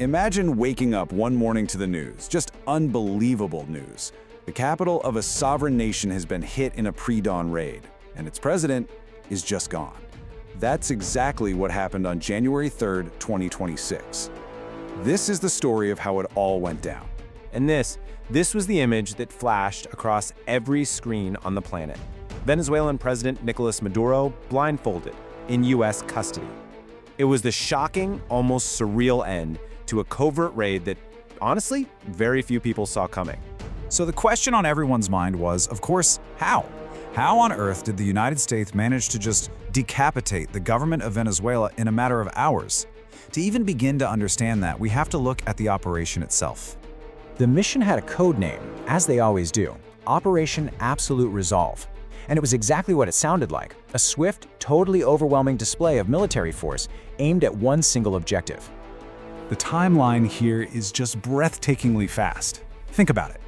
Imagine waking up one morning to the news, just unbelievable news. The capital of a sovereign nation has been hit in a pre-dawn raid, and its president is just gone. That's exactly what happened on January 3rd, 2026. This is the story of how it all went down. And this was the image that flashed across every screen on the planet. Venezuelan President Nicolás Maduro blindfolded in U.S. custody. It was the shocking, almost surreal end to a covert raid that, honestly, very few people saw coming. So the question on everyone's mind was, of course, how? How on earth did the United States manage to just decapitate the government of Venezuela in a matter of hours? To even begin to understand that, we have to look at the operation itself. The mission had a code name, as they always do, Operation Absolute Resolve. And it was exactly what it sounded like, a swift, totally overwhelming display of military force aimed at one single objective. The timeline here is just breathtakingly fast. Think about it.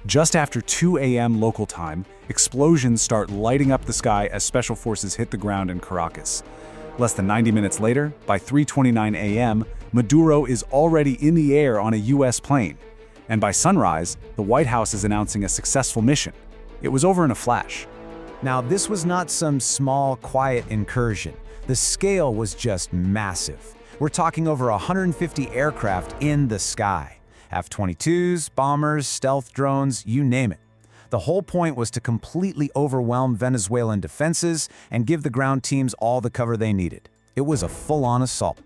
Just after 2 a.m. local time, explosions start lighting up the sky as special forces hit the ground in Caracas. Less than 90 minutes later, by 3:29 a.m., Maduro is already in the air on a U.S. plane. And by sunrise, the White House is announcing a successful mission. It was over in a flash. Now, this was not some small, quiet incursion. The scale was just massive. We're talking over 150 aircraft in the sky. F-22s, bombers, stealth drones, you name it. The whole point was to completely overwhelm Venezuelan defenses and give the ground teams all the cover they needed. It was a full-on assault.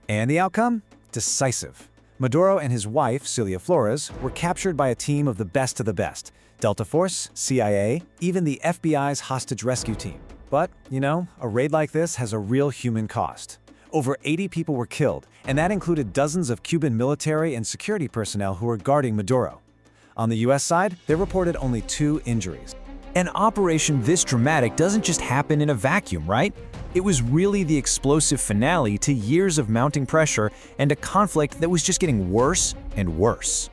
And the outcome? Decisive. Maduro and his wife, Celia Flores, were captured by a team of the best of the best. Delta Force, CIA, even the FBI's hostage rescue team. But, a raid like this has a real human cost. Over 80 people were killed, and that included dozens of Cuban military and security personnel who were guarding Maduro. On the US side, they reported only 2 injuries. An operation this dramatic doesn't just happen in a vacuum, right? It was really the explosive finale to years of mounting pressure and a conflict that was just getting worse and worse.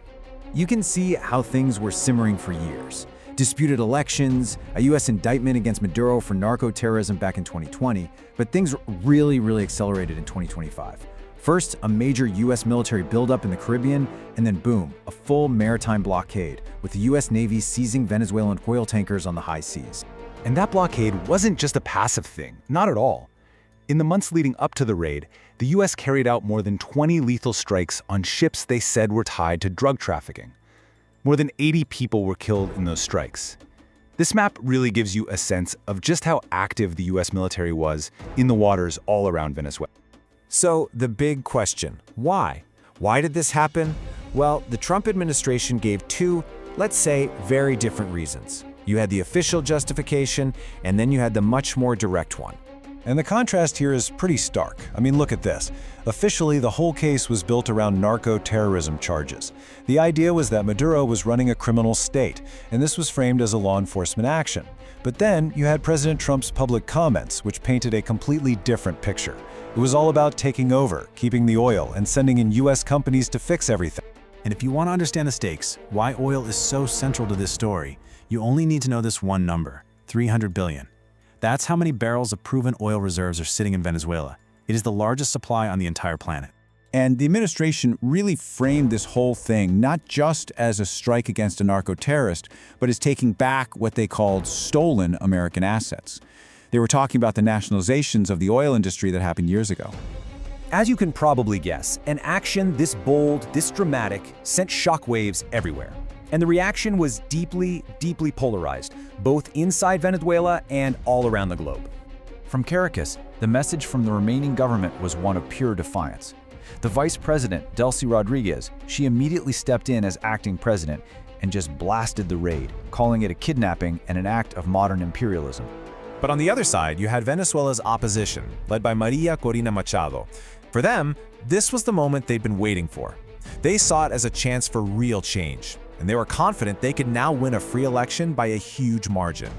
You can see how things were simmering for years. Disputed elections, a US indictment against Maduro for narco-terrorism back in 2020, but things really accelerated in 2025. First, a major US military buildup in the Caribbean, and then boom, a full maritime blockade, with the US Navy seizing Venezuelan oil tankers on the high seas. And that blockade wasn't just a passive thing, not at all. In the months leading up to the raid, the US carried out more than 20 lethal strikes on ships they said were tied to drug trafficking. More than 80 people were killed in those strikes. This map really gives you a sense of just how active the US military was in the waters all around Venezuela. So, the big question, why? Why did this happen? Well, the Trump administration gave 2, let's say, very different reasons. You had the official justification, and then you had the much more direct one. And the contrast here is pretty stark. I mean, look at this. Officially, the whole case was built around narco-terrorism charges. The idea was that Maduro was running a criminal state, and this was framed as a law enforcement action. But then you had President Trump's public comments, which painted a completely different picture. It was all about taking over, keeping the oil, and sending in US companies to fix everything. And if you want to understand the stakes, why oil is so central to this story, you only need to know this one number, 300 billion. That's how many barrels of proven oil reserves are sitting in Venezuela. It is the largest supply on the entire planet. And the administration really framed this whole thing not just as a strike against a narco-terrorist, but as taking back what they called stolen American assets. They were talking about the nationalizations of the oil industry that happened years ago. As you can probably guess, an action this bold, this dramatic, sent shockwaves everywhere. And the reaction was deeply polarized, both inside Venezuela and all around the globe. From Caracas, the message from the remaining government was one of pure defiance. The vice president, Delcy Rodriguez, she immediately stepped in as acting president and just blasted the raid, calling it a kidnapping and an act of modern imperialism. But on the other side, you had Venezuela's opposition, led by Maria Corina Machado. For them, this was the moment they'd been waiting for. They saw it as a chance for real change, and they were confident they could now win a free election by a huge margin.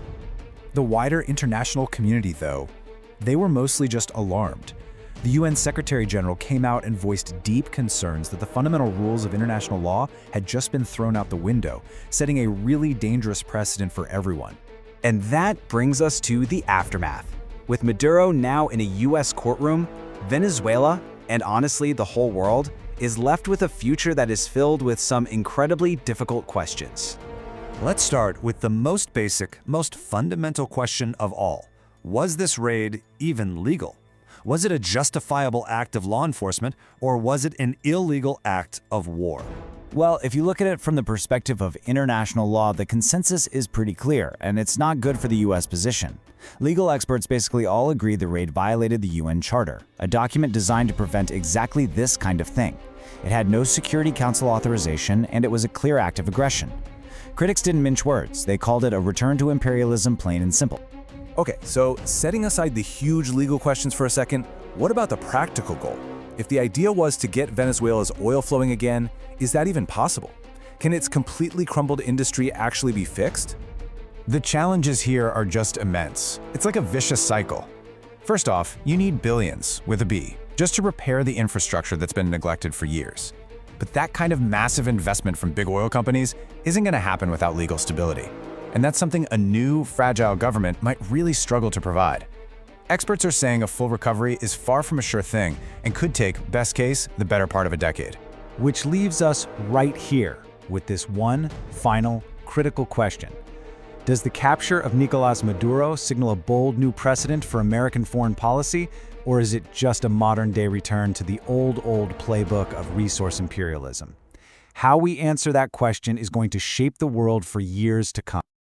The wider international community, though, they were mostly just alarmed. The UN Secretary General came out and voiced deep concerns that the fundamental rules of international law had just been thrown out the window, setting a really dangerous precedent for everyone. And that brings us to the aftermath. With Maduro now in a US courtroom, Venezuela, and honestly the whole world, is left with a future that is filled with some incredibly difficult questions. Let's start with the most basic, most fundamental question of all. Was this raid even legal? Was it a justifiable act of law enforcement, or was it an illegal act of war? Well, if you look at it from the perspective of international law, the consensus is pretty clear, and it's not good for the U.S. position. Legal experts basically all agree the raid violated the UN Charter, a document designed to prevent exactly this kind of thing. It had no Security Council authorization, and it was a clear act of aggression. Critics didn't mince words. They called it a return to imperialism, plain and simple. Okay, so setting aside the huge legal questions for a second, what about the practical goal? If the idea was to get Venezuela's oil flowing again, is that even possible? Can its completely crumbled industry actually be fixed? The challenges here are just immense. It's like a vicious cycle. First off, you need billions, with a B, just to repair the infrastructure that's been neglected for years. But that kind of massive investment from big oil companies isn't going to happen without legal stability. And that's something a new, fragile government might really struggle to provide. Experts are saying a full recovery is far from a sure thing and could take, best case, the better part of a decade. Which leaves us right here with this one final critical question. Does the capture of Nicolás Maduro signal a bold new precedent for American foreign policy, or is it just a modern-day return to the old playbook of resource imperialism? How we answer that question is going to shape the world for years to come.